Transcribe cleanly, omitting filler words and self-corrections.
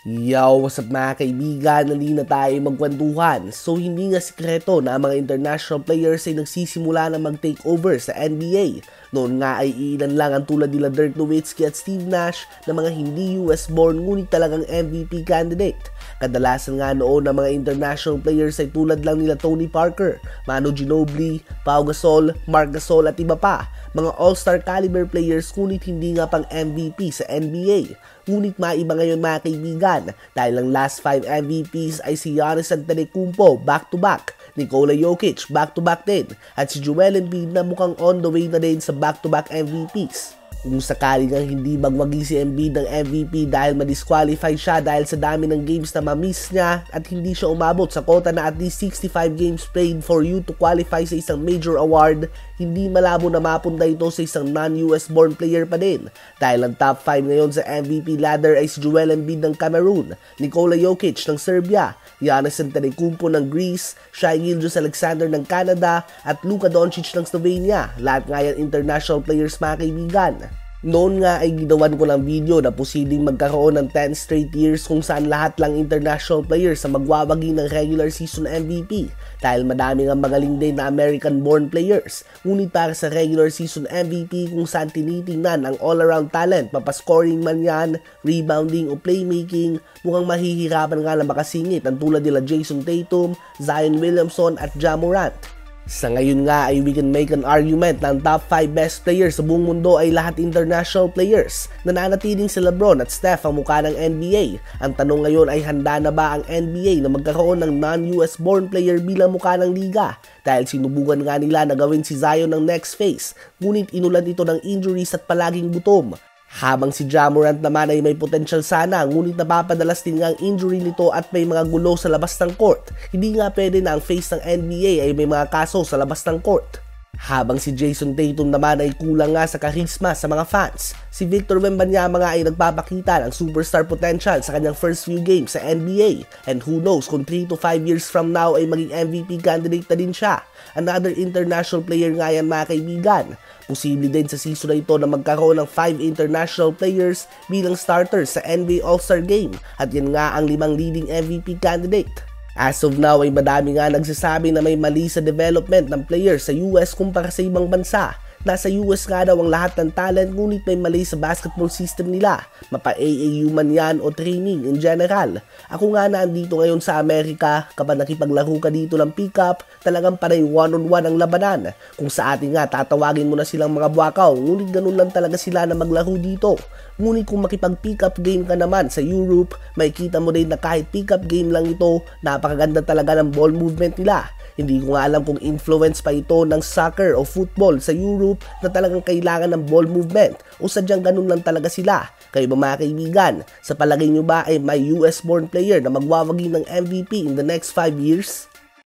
Yo, what's up mga kaibigan? Nali na tayo magkwentuhan. So hindi nga sikreto na ang mga international players ay nagsisimula na mag-take over sa NBA. Noon nga ay ilan lang ang tulad nila Dirk Nowitzki at Steve Nash na mga hindi US born ngunit talagang MVP candidate. Kadalasan nga noon ng mga international players ay tulad lang nila Tony Parker, Manu Ginobili, Pau Gasol, Marc Gasol at iba pa. Mga all-star caliber players ngunit hindi nga pang MVP sa NBA. Ngunit maiba ngayon mga kaibigan dahil ang last 5 MVPs ay si Giannis Antetokounmpo back-to-back, Nikola Jokic back-to-back din at si Joel Embiid na mukhang on the way na din sa back-to-back MVPs. Kung sakali nga hindi magwagi si Embiid ng MVP dahil ma-disqualify siya dahil sa dami ng games na ma-miss niya at hindi siya umabot sa quota na at least 65 games played for you to qualify sa isang major award, hindi malabo na mapunta ito sa isang non-US born player pa din. Dahil ang top 5 ngayon sa MVP ladder ay si Joel Embiid ng Cameroon, Nikola Jokic ng Serbia, Giannis Antetokounmpo ng Greece, Shai Gilgeous-Alexander ng Canada at Luka Doncic ng Slovenia. Lahat nga yan international players mga kaibigan. Noon nga ay ginawan ko ng video na posibleng magkaroon ng 10 straight years kung saan lahat lang international players ang magwawagi ng regular season MVP dahil madami nga magaling din na American-born players. Ngunit para sa regular season MVP kung saan tinitingnan ang all-around talent, papascoring man yan, rebounding o playmaking, mukhang mahihirapan nga na makasingit ang tulad nila Jason Tatum, Zion Williamson at Ja Morant. Sa ngayon nga ay we can make an argument na ang top 5 best players sa buong mundo ay lahat international players. Nananatiling si LeBron at Steph ang mukha ng NBA. Ang tanong ngayon ay handa na ba ang NBA na magkaroon ng non-US born player bilang mukha ng liga? Dahil sinubukan nga nila na gawin si Zion ng next phase, ngunit inulan ito ng injuries at palaging gutom. Habang si Ja Morant naman ay may potential sana, ngunit napapadalas din nga ang injury nito at may mga gulo sa labas ng court. Hindi nga pwede na ang face ng NBA ay may mga kaso sa labas ng court. Habang si Jason Tatum naman ay kulang nga sa karisma sa mga fans. Si Victor Wembanyama nga ay nagpapakita ng superstar potential sa kanyang first few games sa NBA. And who knows kung 3 to 5 years from now ay maging MVP candidate na din siya. Another international player nga yan mga kaibigan. Posible din sa season na ito na magkaroon ng 5 international players bilang starters sa NBA All-Star Game. At yan nga ang 5 leading MVP candidate. As of now ay madami nga nagsasabi na may mali sa development ng players sa US kumpara sa ibang bansa. Nasa US nga daw ang lahat ng talent ngunit may mali sa basketball system nila. Mapa-AAU man yan o training in general. Ako nga na andito ngayon sa Amerika, kapag nakipaglaro ka dito ng pick-up, talagang panay one-on-one ang labanan. Kung sa atin nga tatawagin mo na silang mga buwakaw, ngunit ganun lang talaga sila na maglaro dito. Ngunit kung makipag-pick-up game ka naman sa Europe, makikita mo din na kahit pick-up game lang ito, napakaganda talaga ng ball movement nila. Hindi ko nga alam kung influence pa ito ng soccer o football sa Europe na talagang kailangan ng ball movement o sadyang ganun lang talaga sila. Kayo ba mga kaibigan, sa palagay nyo ba ay may US born player na magwawagi ng MVP in the next 5 years?